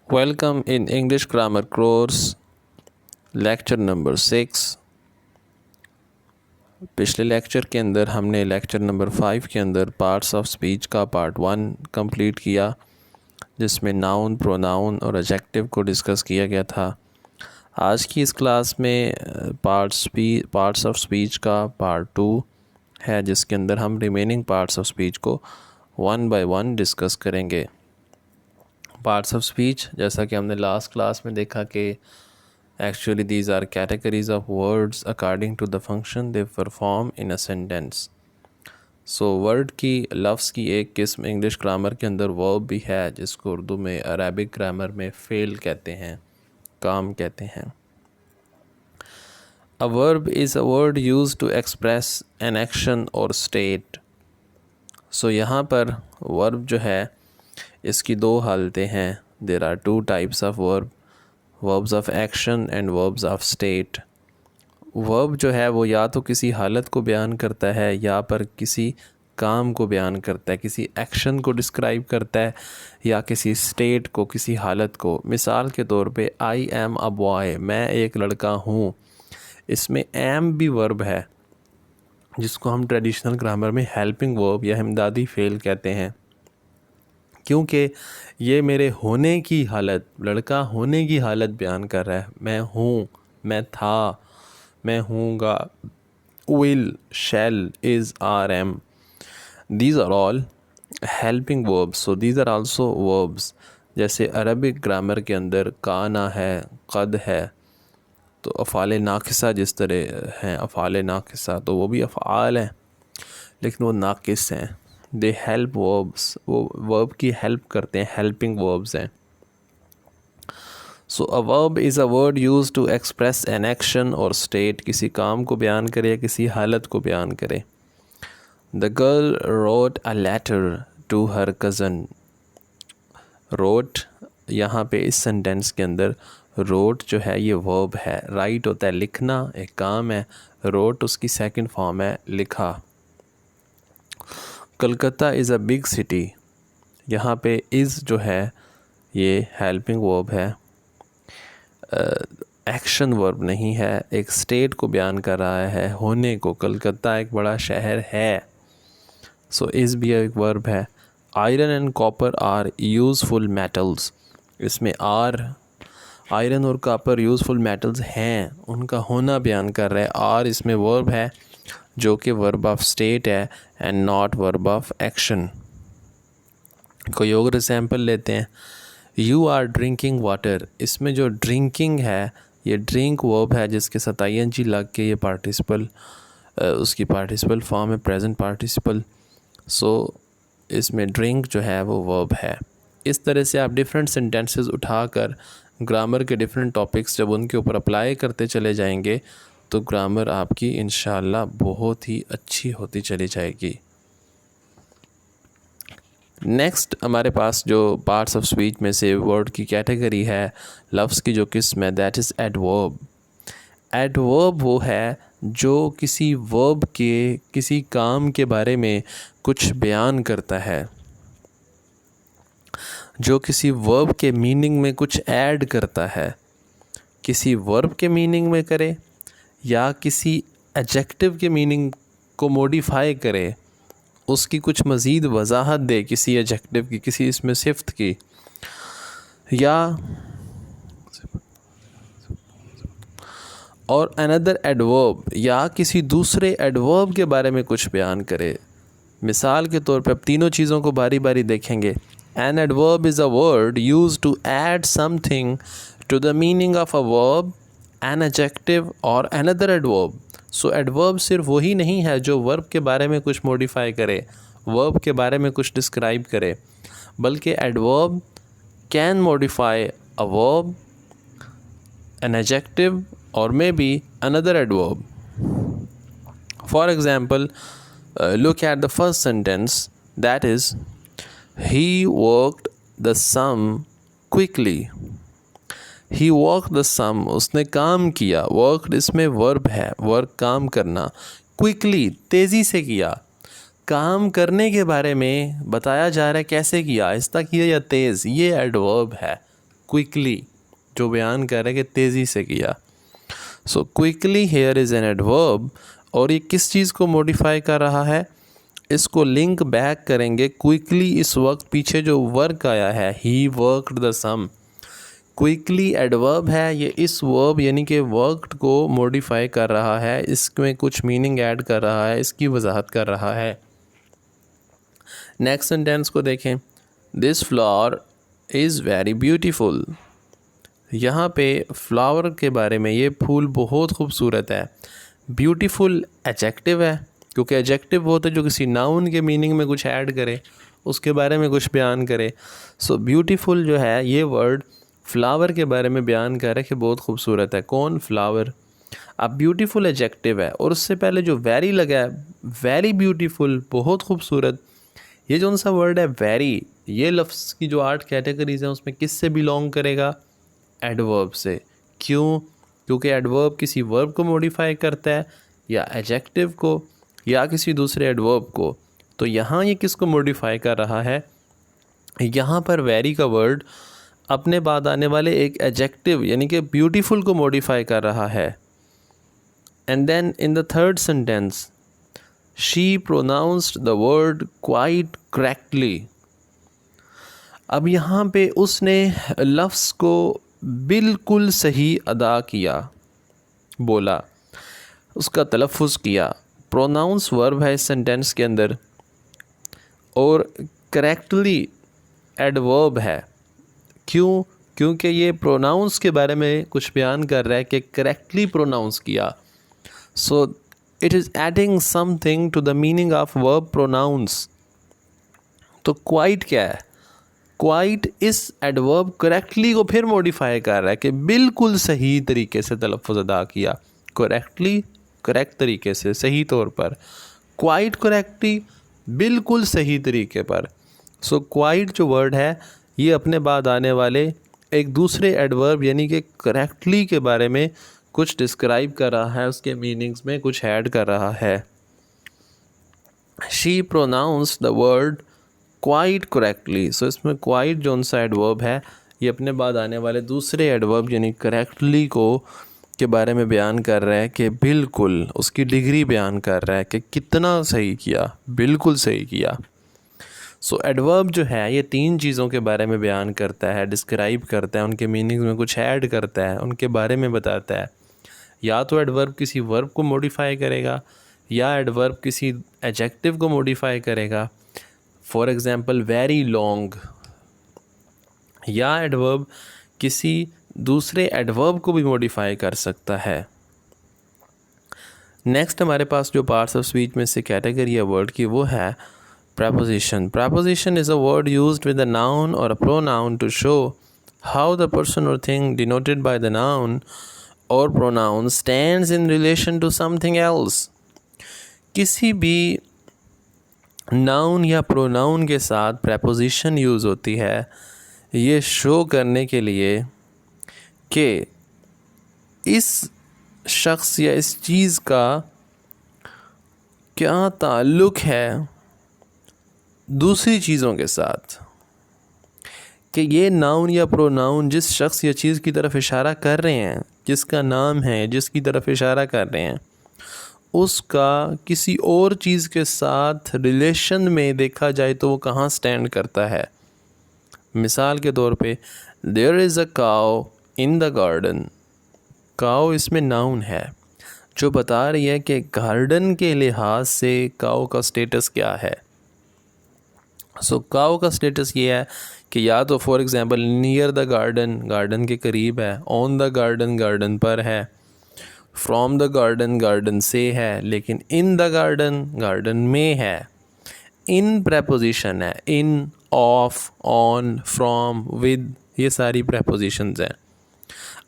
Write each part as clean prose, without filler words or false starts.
Welcome in English Grammar course lecture number 6। पिछले lecture के अंदर हमने लेक्चर नंबर 5 के अंदर पार्ट्स ऑफ स्पीच का पार्ट 1 कंप्लीट किया, जिसमें नाउन, प्रोनाउन और एडजेक्टिव को डिस्कस किया गया था। आज की इस क्लास में पार्ट्स ऑफ स्पीच का पार्ट 2 है, जिसके अंदर हम रिमेनिंग पार्ट्स ऑफ स्पीच को वन बाय वन डिस्कस करेंगे। पार्ट्स ऑफ स्पीच, जैसा कि हमने लास्ट क्लास में देखा कि actually these are categories of words according to the function they perform in a sentence. So word की, लफ्ज़ की एक किस्म इंग्लिश ग्रामर के अंदर वर्ब भी है, जिसको उर्दू में अरबिक ग्रामर में फ़ेल कहते हैं, काम कहते हैं। A verb is a word use to express an action और स्टेट। सो यहाँ पर वर्ब जो है इसकी दो हालतें हैं। There are two types of verb, verbs of action and verbs of state. Verb जो है वो या तो किसी हालत को बयान करता है या पर किसी काम को बयान करता है, किसी एक्शन को डिस्क्राइब करता है या किसी स्टेट को, किसी हालत को। मिसाल के तौर पे आई एम अ बॉय, मैं एक लड़का हूँ, इसमें एम भी वर्ब है, जिसको हम ट्रेडिशनल ग्रामर में हेल्पिंग वर्ब या इमदादी फ़ेल कहते हैं, क्योंकि ये मेरे होने की हालत, लड़का होने की हालत बयान कर रहा है। मैं हूँ, मैं था, मैं हूँगा, will, shall, is, are, am, these are all helping verbs. So these are also verbs. जैसे अरबिक ग्रामर के अंदर काना है, कद है, तो अफ़ाले नाक़िसा जिस तरह हैं, अफ़ाले नाक़िसा तो वो भी अफ़आल हैं, लेकिन वो नाक़िस हैं। दे हेल्प वर्ब्स, वो वर्ब की हेल्प करते हैं, हेल्पिंग वर्ब्स हैं। So a verb is a word use to express an action और स्टेट, किसी काम को बयान करे या किसी हालत को बयान करे। The girl wrote a letter to her cousin. Wrote, यहाँ पे इस सेंटेंस के अंदर रोट जो है ये वर्ब है। राइट होता है लिखना, एक काम है। रोट उसकी सेकंड फॉर्म है लिखा। Calcutta is a big city, यहाँ पे इज़ जो है ये हेल्पिंग वर्ब है, एक्शन वर्ब नहीं है, एक स्टेट को बयान कर रहा है, होने को। कलकत्ता एक बड़ा शहर है, सो इज़ भी एक वर्ब है। Iron and copper are useful metals, इसमें आयरन और कॉपर यूज़फुल मेटल्स हैं, उनका होना बयान कर रहा है। आर इसमें वर्ब है जो कि वर्ब ऑफ स्टेट है and not verb of action. कोई और एग्जाम्पल लेते हैं। यू आर ड्रिंकिंग वाटर, इसमें जो ड्रिंकिंग है ये ड्रिंक वर्ब है, जिसके साथ ing लग के ये पार्टिसिपल, उसकी पार्टिसिपल फॉर्म है प्रेजेंट पार्टिसिपल। सो इसमें ड्रिंक जो है वो वर्ब है। इस तरह से आप डिफरेंट सेंटेंसेस उठाकर ग्रामर के डिफरेंट टॉपिक्स जब उनके ऊपर अप्लाई करते चले जाएंगे तो ग्रामर आपकी इंशाल्लाह बहुत ही अच्छी होती चली जाएगी। नेक्स्ट हमारे पास जो पार्ट्स ऑफ स्पीच में से वर्ड की कैटेगरी है, लफ्ज़ की जो किस्म है, दैट इज़ एडवर्ब। एडवर्ब वो है जो किसी वर्ब के, किसी काम के बारे में कुछ बयान करता है, जो किसी वर्ब के मीनिंग में कुछ ऐड करता है, किसी वर्ब के मीनिंग में करे या किसी एडजेक्टिव के मीनिंग को मॉडिफाई करे, उसकी कुछ मज़ीद वजाहत दे किसी एडजेक्टिव की, किसी इसमें सिफ्त की, या और अनदर एडवर्ब, या किसी दूसरे एडवर्ब के बारे में कुछ बयान करे। मिसाल के तौर पे अब तीनों चीज़ों को बारी बारी देखेंगे। An adverb is a word use to add something to the meaning of a verb, an adjective और अनदर एडवर्ब। सो एडवर्ब सिर्फ वही नहीं है जो वर्ब के बारे में कुछ मॉडिफाई करे, वर्ब के बारे में कुछ डिस्क्राइब करे, बल्कि adverb can modify a verb, an adjective or maybe another adverb. For example, look at the first sentence, that is, he worked the sum quickly. He worked the sum, उसने काम किया। worked इसमें verb है, work काम करना। quickly तेज़ी से किया। काम करने के बारे में बताया जा रहा है कैसे किया, आहिस्ता किया या तेज़, ये एडवर्ब है। क्विकली, जो बयान कर रहा है कि तेज़ी से किया। So quickly here is an adverb, और ये किस चीज़ को मॉडिफाई कर रहा है, इसको लिंक बैक करेंगे क्विकली इस वक्त पीछे जो वर्क आया है, he worked the sum. Quickly adverb है, ये इस वर्ब यानी कि वर्कड को मॉडिफाई कर रहा है, इसमें कुछ मीनिंग ऐड कर रहा है, इसकी वजाहत कर रहा है। नेक्स्ट सेंटेंस को देखें, this flower is very beautiful. यहाँ पे फ्लावर के बारे में, ये फूल बहुत खूबसूरत है। ब्यूटीफुल एडजेक्टिव है, क्योंकि एडजेक्टिव वो होता है जो किसी नाउन के मीनिंग में कुछ ऐड करे, उसके बारे में कुछ बयान करे। सो ब्यूटीफुल जो है ये वर्ड फ्लावर के बारे में बयान कर रहा है कि बहुत खूबसूरत है। कौन? फ्लावर। अब ब्यूटीफुल एडजेक्टिव है, और उससे पहले जो वेरी लगा है, वेरी ब्यूटीफुल, बहुत खूबसूरत। ये जो सा वर्ड है वेरी, ये लफ्ज़ की जो 8 कैटेगरीज हैं उसमें किससे बिलोंग करेगा? एडवर्ब से। क्यों? क्योंकि एडवर्ब किसी वर्ब को मॉडिफाई करता है, या एडजेक्टिव को, या किसी दूसरे एडवर्ब को। तो यहाँ ये किसको मॉडिफाई कर रहा है? यहाँ पर वेरी का वर्ड अपने बाद आने वाले एक एडजेक्टिव यानी कि ब्यूटीफुल को मॉडिफाई कर रहा है। And then in the third sentence, she pronounced the word quite correctly. अब यहाँ पे उसने लफ्ज़ को बिल्कुल सही अदा किया, बोला, उसका तलफ़ुज़ किया। प्रोनाउंस वर्ब है इस सेंटेंस के अंदर, और करेक्टली एडवर्ब है। क्यों? क्योंकि ये प्रोनाउंस के बारे में कुछ बयान कर रहा है कि करेक्टली प्रोनाउंस किया। So it is adding something to the meaning of verb pronounce. तो क्वाइट क्या है? क्वाइट इस एडवर्ब करेक्टली को फिर मॉडिफाई कर रहा है कि बिल्कुल सही तरीके से तलफ़ुज़ अदा किया। करेक्टली, करेक्ट तरीके से, सही तौर पर। क्वाइट करेक्टली, बिल्कुल सही तरीके पर। सो क्वाइट जो वर्ड है ये अपने बाद आने वाले एक दूसरे एडवर्ब यानी कि करेक्टली के बारे में कुछ डिस्क्राइब कर रहा है, उसके मीनिंग्स में कुछ ऐड कर रहा है। She pronounced the word quite correctly. So इसमें क्वाइट जो सा एडवर्ब है ये अपने बाद आने वाले दूसरे एडवर्ब यानी करेक्टली को के बारे में बयान कर रहा है कि बिल्कुल, उसकी डिग्री बयान कर रहा है कि कितना सही किया, बिल्कुल सही किया। सो एडवर्ब जो है ये 3 चीज़ों के बारे में बयान करता है, डिस्क्राइब करता है, उनके मीनिंग में कुछ ऐड करता है, उनके बारे में बताता है। या तो एडवर्ब किसी वर्ब को मॉडिफाई करेगा, या एडवर्ब किसी एडजेक्टिव को मॉडिफाई करेगा। फॉर एग्ज़ाम्पल वेरी लॉन्ग, या एडवर्ब किसी दूसरे एडवर्ब को भी मॉडिफाई कर सकता है। नेक्स्ट हमारे पास जो पार्ट्स ऑफ स्पीच में से कैटेगरी है वर्ड की, वो है preposition. Preposition is a word used with a noun or a pronoun to show how the person or thing denoted by the noun or pronoun stands in relation to something else. किसी भी noun या pronoun के साथ preposition use होती है ये show करने के लिए कि इस शख्स या इस चीज़ का क्या ताल्लुक़ है दूसरी चीज़ों के साथ, कि ये नाउन या प्रोनाउन जिस शख्स या चीज़ की तरफ इशारा कर रहे हैं, जिसका नाम है, जिसकी तरफ इशारा कर रहे हैं, उसका किसी और चीज़ के साथ रिलेशन में देखा जाए तो वो कहाँ स्टैंड करता है। मिसाल के तौर पे, there is a cow in the garden. Cow इसमें नाउन है जो बता रही है कि गार्डन के लिहाज से काऊ का स्टेटस क्या है। सो काऊ का स्टेटस ये है कि या तो for example near the garden, garden के करीब है, ऑन द गार्डन, गार्डन पर है, फ्रॉम द गार्डन, गार्डन से है, लेकिन इन द गार्डन, गार्डन में है। इन प्रेपोजिशन है, इन, ऑफ, ऑन, फ्रॉम, विद, ये सारी प्रेपोजिशंस हैं।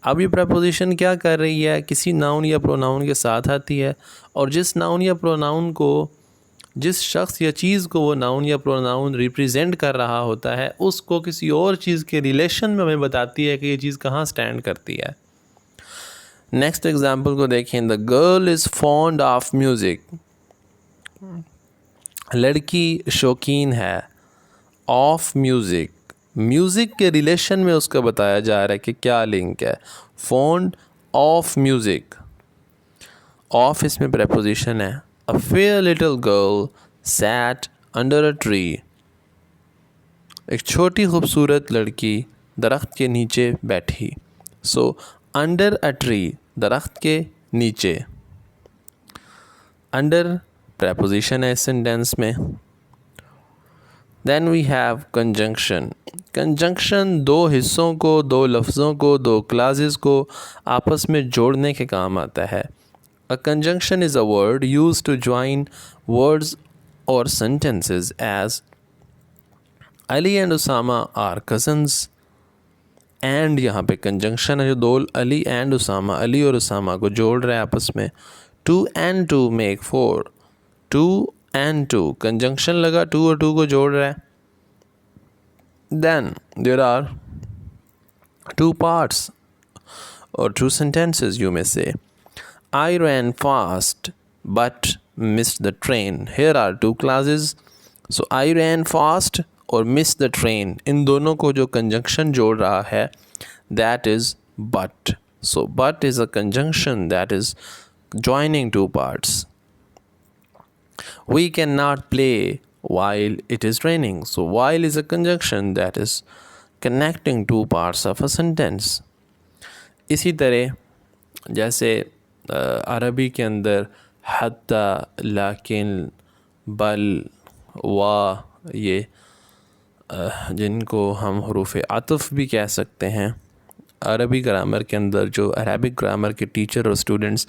अब ये प्रेपोजिशन क्या कर रही है? किसी नाउन या प्रोनाउन के साथ आती है, और जिस नाउन या प्रोनाउन को, जिस शख्स या चीज़ को वो नाउन या प्रोनाउन रिप्रेजेंट कर रहा होता है, उसको किसी और चीज़ के रिलेशन में हमें बताती है कि ये चीज़ कहाँ स्टैंड करती है। नेक्स्ट एग्जांपल को देखें, the girl is fond of music. लड़की शौकीन है, ऑफ म्यूज़िक, म्यूज़िक के रिलेशन में उसका बताया जा रहा है कि क्या लिंक है। फाउंड ऑफ म्यूज़िक, ऑफ इसमें प्रेपोजिशन है। A fair little girl sat under a tree, एक छोटी खूबसूरत लड़की दरख्त के नीचे बैठी। सो अंडर अ ट्री, दरख्त के नीचे। अंडर प्रेपोजिशन है इस सेंटेंस में। Then we have conjunction. Conjunction दो हिस्सों को, दो लफ्ज़ों को, दो क्लासेस को आपस में जोड़ने के काम आता है। A conjunction is a word used to join words और sentences as Ali and Usama are cousins. And यहाँ पे कंजंक्शन है जो दो, अली एंड उसामा, अली और उसामा को जोड़ रहा है आपस में। Two and two make four, two and two conjunction लगा, टू और टू को जोड़ रहा है। Then there are two parts और two sentences you may say. I ran fast but missed the train. Here are two clauses. So I ran fast और miss the train, इन दोनों को जो कंजंक्शन जोड़ रहा है that is but. So but is a conjunction that is joining two parts. We cannot play while it is raining. So while is a conjunction that is connecting two parts of a sentence. इसी तरह जैसे अरबी के अंदर हत्ता, लाकिन, बल, वा, ये जिनको हम हरूफ आतफ़ भी कह सकते हैं। अरबी ग्रामर के अंदर जो अरबिक ग्रामर के टीचर और स्टूडेंट्स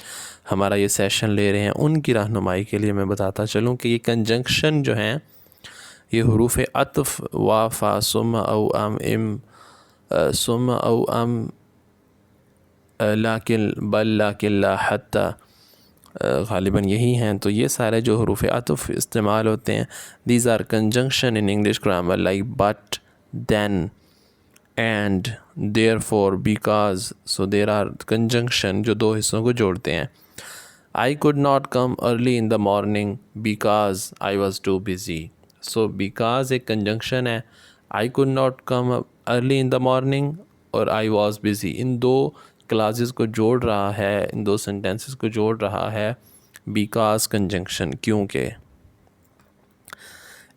हमारा ये सेशन ले रहे हैं, उनकी रहनुमाई के लिए मैं बताता चलूँ कि ये कंजंक्शन जो हैं ये हरूफ आतफ़ वा, फ़ा, सुम औ अम, इम, सुम औ अम, लाकिन, बल, लाकिन, ला, हत्ता, ग़ालिबन यही हैं। तो ये सारे जो हरूफ आतफ़ इस्तेमाल होते हैं, these are conjunction in English grammar like but, then, and, therefore, because. So there are conjunction जो दो हिस्सों को जोड़ते हैं। I could not come early in the morning because I was too busy. So because एक conjunction है, I could not come early in the morning और I was busy, इन दो क्लासेस को जोड़ रहा है, इन दो सेंटेंसेस को जोड़ रहा है बिकॉज कंजंक्शन, क्योंकि।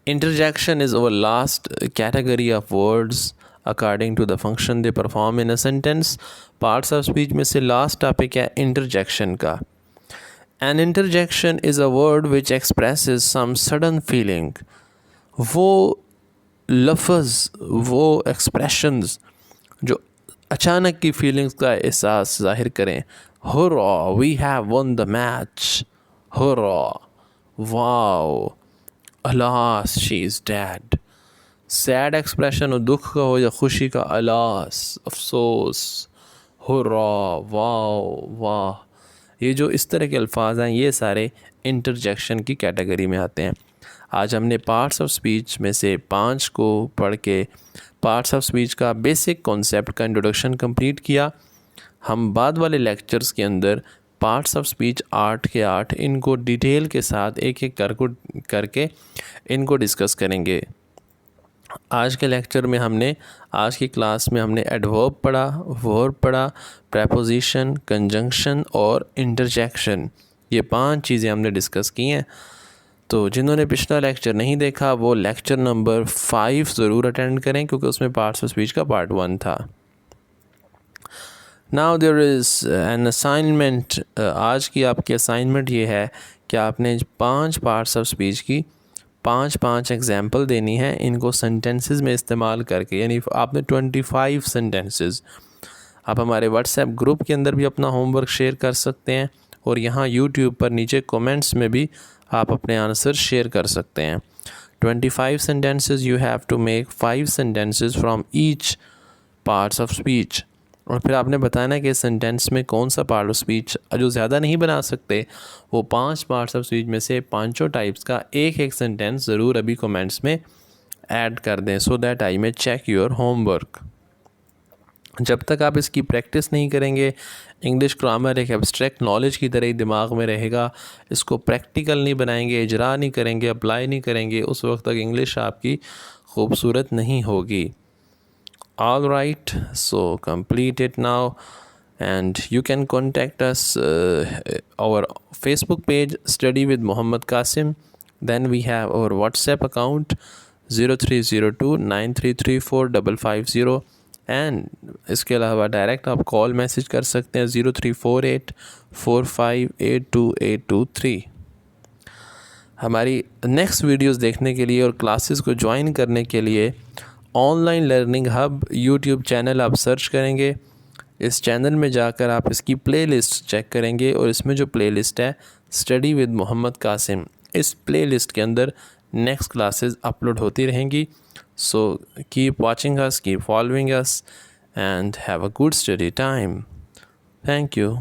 Interjection is our last category of words according to the function they perform in a sentence. Parts of speech में से लास्ट टॉपिक है इंटरजेक्शन का। An interjection is a word which expresses some sudden feeling, वो लफ्ज़, वो expressions जो अचानक की फीलिंग्स का एहसास ज़ाहिर करें। Hurrah, we have won the match, hurrah, wow, alas, she is dead. Sad expression हो, दुख का हो या खुशी का, अलास, अफसोस, हुर्रा, वाओ, वाह। ये जो इस तरह के अल्फाज हैं ये सारे इंटरजेक्शन की कैटेगरी में आते हैं। आज हमने पार्ट्स ऑफ स्पीच में से 5 को पढ़ के पार्ट्स ऑफ स्पीच का बेसिक कॉन्सेप्ट का इंट्रोडक्शन कंप्लीट किया। हम बाद वाले लेक्चर्स के अंदर पार्ट्स ऑफ स्पीच 8 के 8 इनको डिटेल के साथ एक एक करके इनको डिस्कस करेंगे। आज के लेक्चर में हमने, आज की क्लास में हमने एडवर्ब पढ़ा, वर्ब पढ़ा, प्रेपोजिशन, कंजंक्शन और इंटरजेक्शन, ये 5 चीज़ें हमने डिस्कस की हैं। तो जिन्होंने पिछला लेक्चर नहीं देखा वो लेक्चर नंबर 5 ज़रूर अटेंड करें, क्योंकि उसमें पार्ट्स ऑफ स्पीच का पार्ट 1 था। Now there is an assignment. आज की आपकी असाइनमेंट ये है कि आपने 5 पार्ट्स ऑफ स्पीच की 5 एग्जाम्पल देनी है, इनको सेंटेंसेस में इस्तेमाल करके, यानी आपने 25 सेंटेंसेस। आप हमारे व्हाट्सएप ग्रुप के अंदर भी अपना होमवर्क शेयर कर सकते हैं और यहाँ यूट्यूब पर नीचे कमेंट्स में भी आप अपने आंसर शेयर कर सकते हैं। 25 sentences you have to make 5 sentences from each parts of speech। और फिर आपने बताना कि सेंटेंस में कौन सा पार्ट ऑफ स्पीच जो ज़्यादा नहीं बना सकते, वो 5 पार्ट्स ऑफ स्पीच में से 5 टाइप्स का एक एक सेंटेंस ज़रूर अभी कमेंट्स में ऐड कर दें, so that I may check your homework. जब तक आप इसकी प्रैक्टिस नहीं करेंगे, इंग्लिश ग्रामर एक एब्स्ट्रैक्ट नॉलेज की तरह ही दिमाग में रहेगा। इसको प्रैक्टिकल नहीं बनाएंगे, इजरा नहीं करेंगे, अप्लाई नहीं करेंगे, उस वक्त तक इंग्लिश आपकी खूबसूरत नहीं होगी। All right, so complete it now, and you can contact us our Facebook page Study with Muhammad Qasim. Then we have our WhatsApp account 030293345550, and इसके अलावा डायरेक्ट आप कॉल मैसेज कर सकते हैं 0348458282 हमारी नेक्स्ट वीडियोस देखने के लिए और क्लासेस को ज्वाइन करने के लिए online learning hub YouTube channel आप सर्च करेंगे। इस चैनल में जाकर आप इसकी प्लेलिस्ट चेक करेंगे और इसमें जो प्लेलिस्ट है स्टडी विद मोहम्मद कासिम, इस प्लेलिस्ट के अंदर नेक्स्ट क्लासेस अपलोड होती रहेंगी। So keep watching us, keep following us, and have a good study time. Thank you.